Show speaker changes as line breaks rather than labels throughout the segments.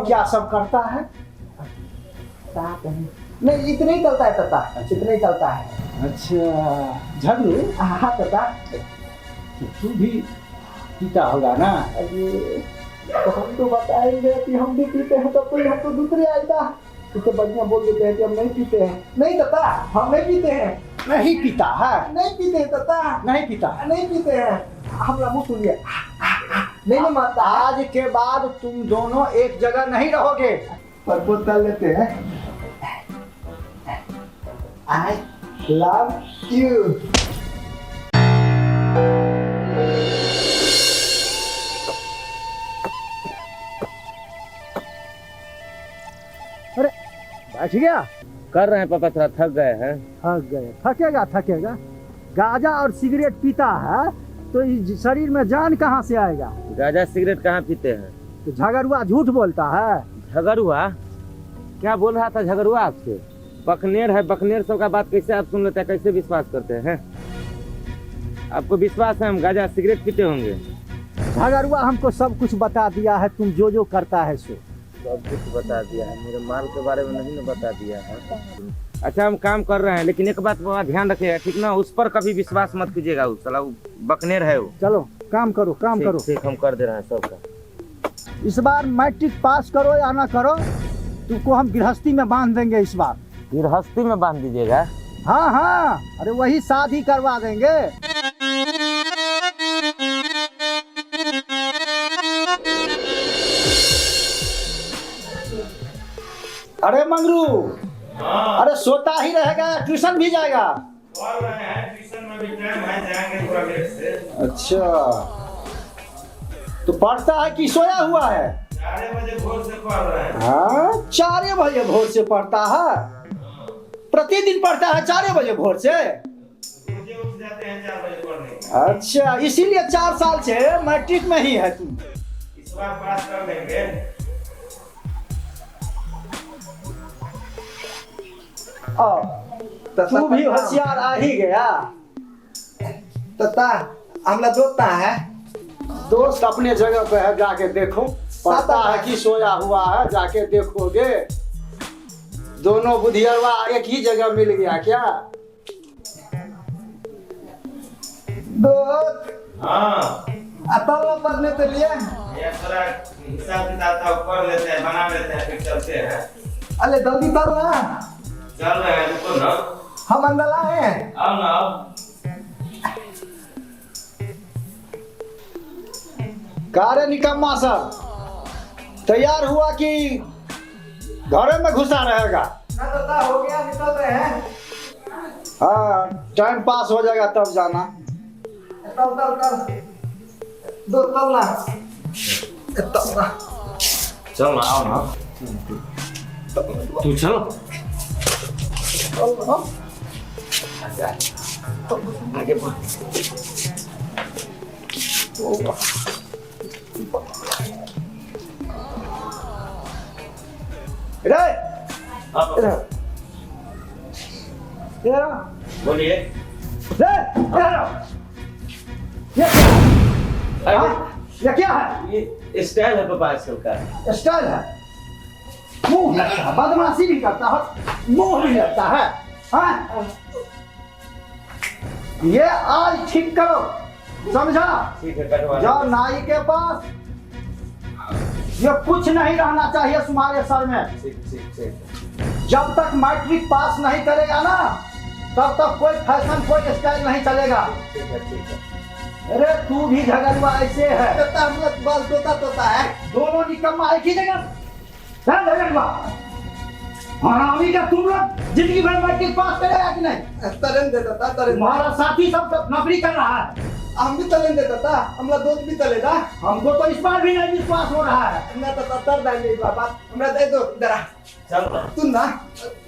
क्या सब करता है? नहीं, इतने ही चलता है तता, इतने ही चलता है।
अच्छा झगड़ू,
हाँ तता।
तू भी पीता होगा ना?
अरे तो हम तो बताएंगे कि हम भी पीते हैं, तो कोई हमको दूसरे आएगा तो बढ़िया बोल देते हैं कि हम नहीं पीते हैं। नहीं तता, हम नहीं पीते हैं।
नहीं पीता है?
नहीं पीते हैं तता,
नहीं पीता?
नहीं पीते हैं। हमारा मुँह सुनिए, नहीं ना मानता।
आज के बाद तुम दोनों एक जगह नहीं रहोगे।
पर बोतल लेते हैं। I love you. अरे बैठ गया?
कर रहे हैं पापा, थोड़ा थक गए हैं।
थक गए? थकेगा थकेगा। गांजा और सिगरेट पीता है तो इस शरीर में जान कहाँ से आएगा?
गांजा सिगरेट कहाँ पीते हैं?
तो झगड़ुआ झूठ बोलता है।
झगड़ुआ? क्या बोल रहा था झगड़ुआ आपसे? बकनेर है, बकनेर सब का बात कैसे आप सुन लेते हैं, कैसे विश्वास करते हैं? आपको विश्वास है हम गांजा सिगरेट पीते होंगे?
झगड़ुआ हमको सब कुछ बता दिया है, तुम जो जो करता है सो
सब कुछ बता दिया है, मेरे माल के बारे में नहीं ना बता दिया है। अच्छा हम काम कर रहे हैं, लेकिन एक बात बाबा ध्यान रखिएगा, ठीक ना? उस पर कभी विश्वास मत कीजिएगा, वो साला वो बकनेर है वो।
चलो काम करो, काम करो।
ठीक, हम कर दे रहे हैं सबका।
इस बार मैट्रिक पास करो या ना करो, तुमको हम गृहस्थी में बांध देंगे इस बार।
गृहस्थी में बांध दीजिएगा?
हाँ हाँ, अरे वही शादी करवा देंगे।
अरे मंगरू, अरे सोता ही रहेगा, ट्यूशन भी जाएगा?
ट्यूशन में भी टाइम है, जाएंगे थोड़ा लेट से।
अच्छा तो पढ़ता है कि सोया हुआ है?
4 बजे भोर से पढ़ रहे हैं।
हाँ 4 बजे भोर से पढ़ता है? प्रतिदिन पढ़ता है 4 बजे भोर से?
मुझे उठ जाते हैं 4 बजे पढ़ने।
अच्छा इसीलिए 4 साल से मैट्रिक में ही है तू?
इस बार पास कर देंगे।
तू भी होशियार आ ही गया।
तता हमला दोता है।
दोस्त अपने जगह पे है, जाके देखो। पढ़ता है कि सोया हुआ है, जाके देखोगे। दोनों बुधियरवा एक ही जगह मिल गया क्या?
दोस्त
हाँ
अतल पढ़ने के लिए
ये थोड़ा हिसाब किताब था कर लेते हैं, बना लेते हैं, फिर चलते हैं।
अरे जल्दी कर ना,
चल रहे हैं, रुको ना।
हम अंदर आए।
आओ ना आओ।
कारे निकम्मा सब तैयार हुआ कि घरे में घुसा रहेगा?
ना तता हो गया, निकल रहे हैं।
हाँ टाइम पास हो जाएगा तब जाना।
तल तल कर दो तल ना तल ना।
चल ना आओ ना। तू चलो आगे बढ़।
इधर
अब
इधर इधर
बोलिए।
इधर ये क्या है?
ये स्टाइल है पापा आजकल का।
स्टाइल है? मुंह लगता है, बदमाशी भी करता है, मुंह भी लगता है। हाँ? ये आज ठीक करो, समझा?
ठीक है कटवा।
जाओ नाई के पास। ये कुछ नहीं रहना चाहिए तुम्हारे सर में।
ठीक ठीक ठीक।
जब तक मैट्रिक पास नहीं करेगा ना, तब तक कोई फैशन कोई स्टाइल नहीं चलेगा।
ठीक है ठीक है।
अरे तू भी झगड़ुआ ऐसे है।
तता हम लोग बस तोता तोता है।
दोनों निकम्मा एक ही जगह। है झगड़ुआ? हरामी का तुम लोग जिंदगी भर मैट्रिक पास करेगा कि नहीं?
तरन दे तता तरन।
तुम्हारा साथी सब नौकरी कर रहा है।
हम भी तलन दे तता, हमला दोस्त भी तलेदा।
हमको तो इस बार भी नहीं विश्वास हो रहा है।
मैं तता तर देंगे इस बार। हमरा दे दो जरा।
चल ना।
तू ना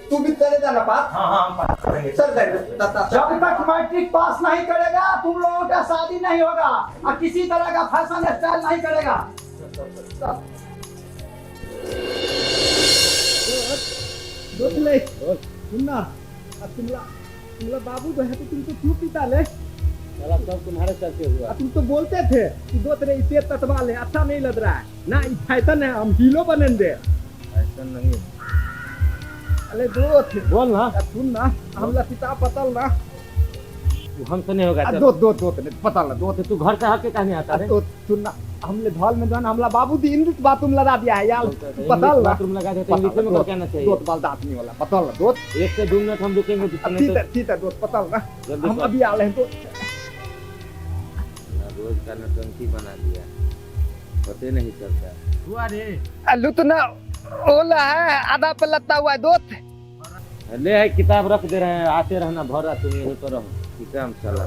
तू भी तलेदा ना पास।
हाँ हाँ हम पास करेंगे।
सर दे तता।
जब तक मैट्रिक पास नहीं करेगा तुम लोगों का शादी नहीं होगा और किसी तरह का फैशन स्टाइल नहीं करेगा।
दोस्त ले सुनना, अब तुमला बाबू जो है तो तुमको क्यों पीता ले?
चला सब तुम्हारे चलते हुआ।
तुम तो बोलते थे कि दो तेरे इतने ततवाल है, अच्छा नहीं लग रहा है ना, ये फैशन है, हम हीरो बनेंगे।
ऐसा नहीं।
अरे दो थे,
बोल ना।
सुन ना, हम लतिता पतल ना,
हमसे नहीं होगा।
दो पतल ना, दो
तू घर से हट के कहने आता है।
तो सुन ना, हमने धौल में जो है ना, हमला बाबू दी इंग्लिश बाथरूम लगा दिया है यार, पतल ना,
बाथरूम लगा देते इंग्लिश में क्या कहना चाहिए।
दो बाल दांत नहीं वाला पतल ना, दो
1 से 2 मिनट हम रुकेंगे।
ठीक है, दो पतल ना, हम अभी आ रहे हैं। तो
रोज का नौटंकी बना दिया, पते नहीं चलता। हुआ रे
अल्लू तो ना ओला है, आधा पे लता हुआ है दोस्त।
ले है किताब रख दे रहे हैं, आते रहना भरा, तुम यहीं पर रहो। ठीक है, हम चला।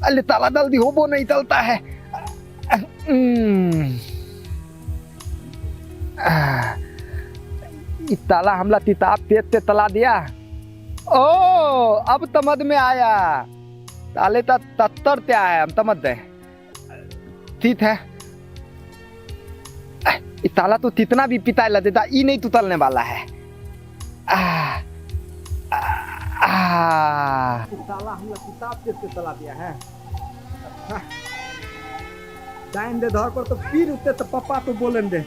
अल्ले ताला जल्दी होबो नहीं चलता है। इस ताला हमला किताब तेज से तला दिया। ओ अब समझ में आया, ताले का तत्तर क्या है, हम समझ गए। ठीक है, इस ताला तो कितना भी पिता लग देता, ई नहीं तुतलने वाला है। ताला हमला किताब तेज से तला दिया है। टाइम दे धर पर तो फिर उठते तो पापा तो बोलेंगे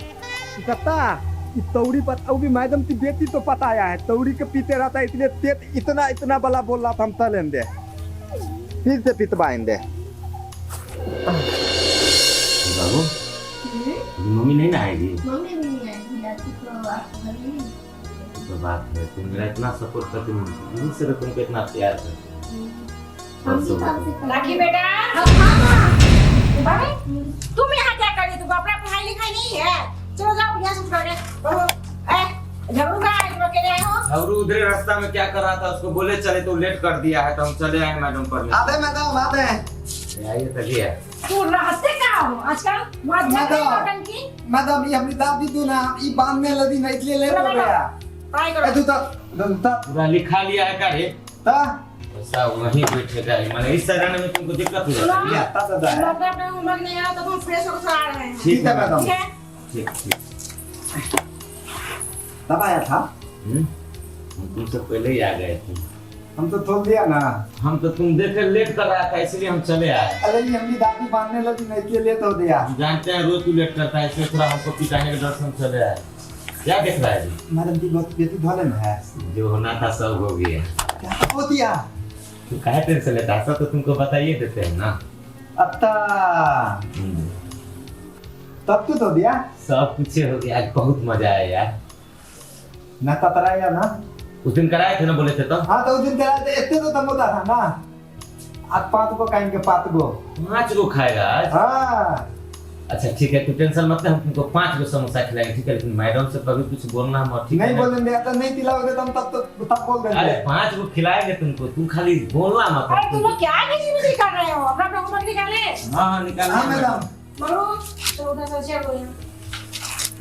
कत्ता इस तौड़ी पर, वो भी मैडम की बेटी तो पता आया है, तौड़ी के पीते रहता है, इसलिए तेज इतना बला बोल रहा था, हम तलेंगे फिर से पिटवाएंगे।
बाबू मम्मी नहीं ना आएगी।
मम्मी भी नहीं आएगी, दादी तो आपको घर में
तो बात है, तुम मेरा इतना सपोर्ट करती हो, दिल से तो तुमको इतना प्यार करती
हम भी सबसे
राखी बेटा,
बाबा
तुम यहाँ क्या कर रही? तुमको अपना पढ़ाई लिखाई नहीं है? चलो जाओ यहाँ से पढ़ के। झगड़ू कहाँ है? तुम अकेले आए हो?
और उधर रास्ता में क्या कर रहा था, उसको बोले चले तो लेट कर दिया है, तो हम चले आए मैडम पर।
आते मैडम आते हैं।
आइए तभी है।
तू रहते कहाँ हो आजकल?
मैडम।
की
मैडम ये अपनी दादी तू ना ई बांध में लदी ना, इसलिए लेट हो गया।
पढ़ाई करो।
तू तो
पूरा लिखा लिया है का रे?
ता
ऐसा वहीं बैठेगा, मैंने इस सराने में तुमको दिक्कत हो जाती है।
या ता
तुम अपने होमवर्क नहीं आया तो तुम फ्रेश होकर आ रहे हैं।
ठीक है मैडम।
ठीक है?
ठीक।
तब आया था,
हम तुमसे पहले ही आ गए थे।
हम तो छोड़ दिया ना।
हम तो तुम देखे लेट कर रहा था, इसलिए हम चले आए।
अरे ये अपनी दादी बांधने लगी ना, इसलिए लेट हो गया।
जानते हैं रोज तू लेट करता है, इसलिए थोड़ा हमको पिटाने के डर से हम चले आए। क्या देख रहा है जी?
मैडम की बहुत बेटी धोले में है।
जो होना था सब हो गया।
क्या हो दिया?
तू काहे टेंशन लेता है, सब तो तुमको बताइए देते हैं ना।
अत्ता तब तो दिया
सब कुछ हो गया, आज बहुत मजा आया यार।
ना ततराया ना।
उस दिन कराए थे ना, बोले थे तो।
हाँ तो उस दिन करा थे, इतने तो दम होता था ना। आज 5 गो खाएंगे, 5 गो।
5 गो खाएगा आज?
हाँ
अच्छा ठीक है, तू टेंशन मत ले, हम तुमको 5 गो समोसा खिलाएंगे, ठीक है? लेकिन मैडम से कभी कुछ बोलना मत, ठीक है?
नहीं बोलेंगे, तो नहीं खिलाओगे तो हम तब बोल देंगे।
अरे 5 गो खिलाएंगे तुमको, तुम खाली बोलना मत।
अरे तुम लोग क्या किसी कर रहे हो? अपना होमवर्क निकाले।
हाँ निकाल।
हाँ मैडम।
मगरू तो उधर से चल रही है।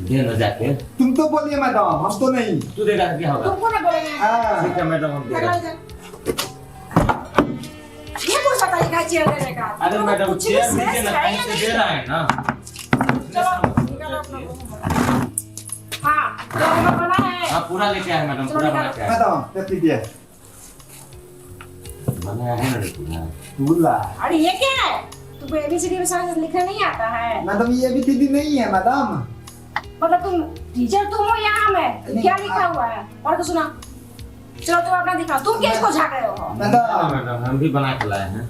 दे ना जाके।
तुम तो बोलिए मैडम, हम तो नहीं।
तू देगा तो क्या होगा?
तुमको ना बोलेंगे।
हाँ
ठीक है मैडम, हम देगा।
ये कौन सा तरीका है चेयर देने का?
अरे मैडम
कुछ भी
चेयर
श्रेष्ठ
दीजिए ना,
है
टाइम
या
से
नहीं?
दे रहा है ना।
चलो निकालो अपना होमवर्क। हाँ जो होमवर्क बना है।
हाँ पूरा लेके आए मैडम, पूरा बना के आए।
मैडम ये लीजिए।
बनाया है ना पूरा।
दूल्हा।
अरे ये क्या है? तुमको ABCD में सारे लिखना नहीं आता है?
मैडम ये भी दीदी नहीं है मैडम।
मतलब तुम टीचर तुम हो या हम है?
नहीं,
क्या लिखा हुआ है? और तो सुना। चलो तुम अपना दिखाओ, तुम किसको झाँक रहे हो?
मैडम
मैडम हम भी बना के लाए हैं।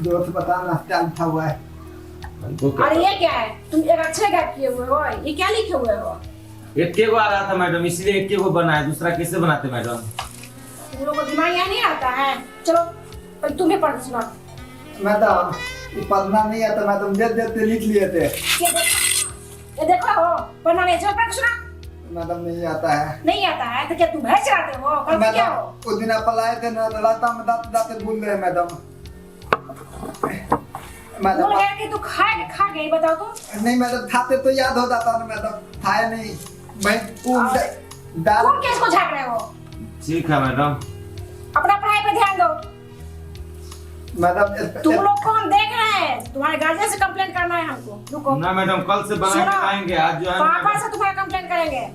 दोस्त बताना क्या लिखा हुआ है।
हमको क्या?
अरे ये क्या है? तुम एक अक्षर गायब किए हुए हो, ये क्या लिखे हुए हो?
एक के गो आ रहा था मैडम, इसलिए एक के गो बनाया, दूसरा कैसे बनाते मैडम?
तुम लोगों को दिमाग यहाँ नहीं आता है? चलो पहले तुम्हें पढ़ के सुना।
मैडम ये पढ़ना नहीं आता मैडम, देते लिख लिए थे।
ये देखो हो, पढ़ना नहीं, चलो पढ़ के सुना।
मैडम नहीं आता है।
नहीं आता है तो क्या तुम भैंस चढ़ाते हो? करते क्या हो?
मैडम उस दिन आप लाए थे ना, रास्ता में दाते दाते भूल गए मैडम। मैडम
बोल गया कि तू खा गई, बताओ तुम।
नहीं मैडम, खाते तो याद हो जाता ना मैडम, खाया नहीं मैं दाल।
तुम किसको झाँक रहे हो?
ठीक है मैडम।
अपना पढ़ाई पे ध्यान दो।
मैडम
तुम लोग को हम देख रहे हैं, तुम्हारे गार्जियन से कंप्लेंट करना है हमको। रुको
ना मैडम, कल से बना के
सुनो,
लाएंगे, आज जो है
पापा से तुम्हारा कंप्लेंट करेंगे।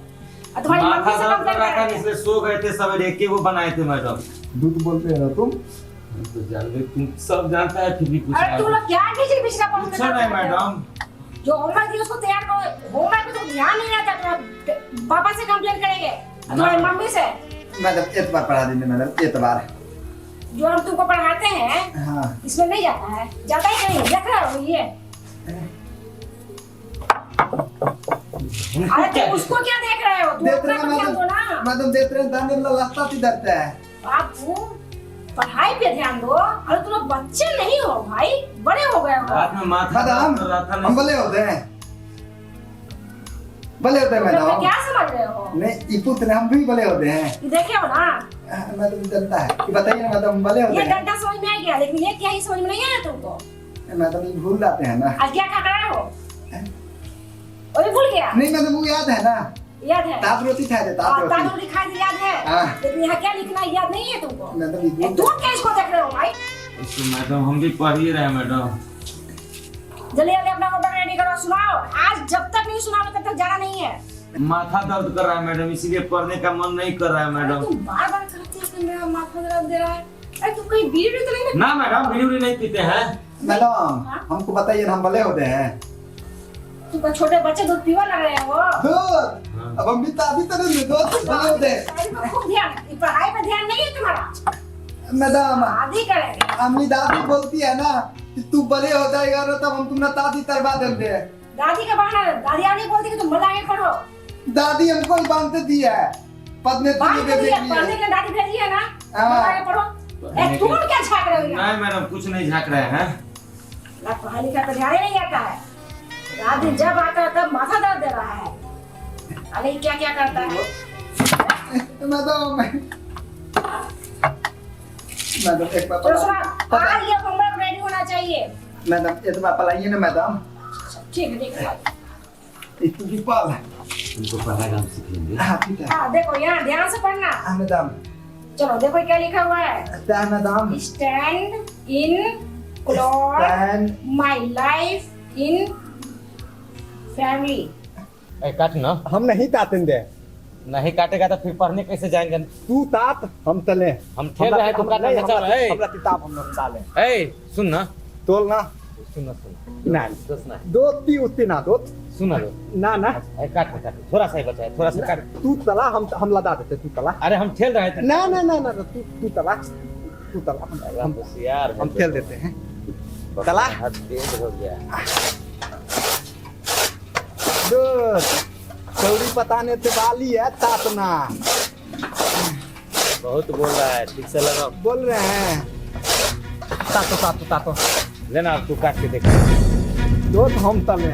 और तुम्हारी
माथा
मम्मी से
दर्द
कंप्लेन
कर रहा था
कर
इसलिए सो गए थे सवेरे एक वो बनाए थे मैडम।
दूध बोलते हैं ना तुम।
तो जानते तुम सब जानता है फिर भी कुछ
अरे तुम लोग क्या किसी पिछला कौन
पूछो नहीं मैडम।
जो होमवर्क दिया उसको तैयार करो। होमवर्क पे तो ध्यान नहीं रहता। तुम्हारे पापा से कंप्लेन करेंगे और तुम्हारी मम्मी से।
मैडम एतबार पढ़ा देंगे मैडम, एतबार।
जो हम तुमको पढ़ाते हैं
हाँ
इसमें नहीं जाता है, जाता ही नहीं। देख रहे हो ये? अरे तुम उसको क्या देख रहे हो? तुम
देख
अपना
रहे
पर
हैं
ध्यान दो ना।
मैडम देख रहे हैं, दाने में रास्ता सुधरता है।
आप पढ़ाई पे ध्यान दो। अरे तुम लोग बच्चे नहीं हो भाई, बड़े हो गए हो।
रात में माथा
मैडम
दर्द कर रहा था
हम भले होते हैं, भले होते हैं
तुम लोग
मैडम।
क्या समझ रहे हो?
नहीं ये पुत्र हम भी भले होते हैं।
ये देखे हो ना,
मैडम जनता है, ये बताइए ना मैडम, हम भले होते
ये
हैं।
डंडा समझ में आ गया, लेकिन ये क्या ही समझ में नहीं आया तुमको।
मैडम ये भूल जाते हैं ना।
आज क्या खा रहे हो? अरे भूल गया?
नहीं मैडम वो याद है ना,
याद है?
तात रोटी खाए थे, तात रोटी।
तांदूल लिखा है याद है,
हाँ।
लेकिन यहाँ क्या लिखना है याद नहीं है तुमको।
मैडम ये भूल
तुम क्या इसको देख रहे हो भाई?
इसको मैडम हम भी पढ़ ही रहे हैं मैडम।
जल्दी जल्दी अपना ऑर्डर रेडी करो, सुनाओ। आज जब तक नहीं सुनाओ तब तक जाना नहीं है।
माथा दर्द कर रहा है मैडम, इसीलिए पढ़ने का मन नहीं कर रहा है
अरे
मैडम।
तुम बार बार कहते हो कि मेरा माथा दर्द दे रहा है। अरे तुम कहीं बीड़ी तो नहीं?
ना मैडम बीड़ी नहीं पीते हैं।
मैडम हमको बताइए ना, हम भले होते हैं।
तुम छोटे बच्चे दूध पीवा लग रहे हो।
दूध अब हम भी ताबी तो नहीं दूध भले होते हैं।
पढ़ाई पे खूब ध्यान, पढ़ाई पे ध्यान नहीं है तुम्हारा।
मैडम
आदि करेंगे।
अम्मी दादी बोलती है ना कि तू बड़े हो जाएगा ना तब हम तुम्हें दादी तरबा देंगे।
दादी का बहाना, दादी आगे बोलती कि तुम मजाक पढ़ो।
दादी हमको ही बांधते दी है, पढ़ने
बात
के
करिए,
लिए।
पढ़ने के दादी भेजी है ना,
हाँ।
मजाक पढ़ो। ए तुम क्या झांक रहे हो यहाँ?
नहीं मैडम कुछ नहीं झाँक रहे हैं।
ना पढ़ाई लिखाई पे ध्यान ही नहीं आता है। दादी जब आता है तब माथा दर्द दे रहा है। अरे क्या क्या करता है?
मैडम एक बार
चलो सुना, आज ये होमवर्क रेडी होना चाहिए।
मैडम एक बार पढ़ाइए ना मैडम।
ठीक है ठीक है।
इतनी भी पाल है।
उनको पढ़ाएगा हम सीख लेंगे।
हाँ ठीक है।
हाँ देखो यहाँ ध्यान से पढ़ना।
हाँ मैडम।
चलो देखो क्या लिखा हुआ है।
क्या madam?
Stand in cloth
Stand
my life in family.
काट ना।
हम नहीं तातेंगे।
नहीं काटेगा तो फिर पढ़ने कैसे जाएंगे?
तू तात हम तले।
हम ठेल रहे हैं, तुम काटना नहीं चाह रहे।
हमरा किताब हम लोग डाले।
ए सुन ना,
तोल ना।
सुन ना सुन
नहीं
दोस्त ना
दो ती उतनी ना दो
सुन लो।
ना ना।
काट काट थोड़ा सा ही बचा है, थोड़ा सा काट।
तू तला हम लदा देते, तू तला।
अरे हम ठेल रहे थे
ना ना ना ना तू तला, तू तला।
हम होशियार
हम खेल देते हैं। तला।
हाथ तेज हो गया।
दूध चौड़ी पताने ते वाली है तातना।
बहुत बोल रहा है, ठीक से लगाओ।
बोल रहे हैं तातो तातो तातो।
लेना तू काट के देख।
दो हम तले।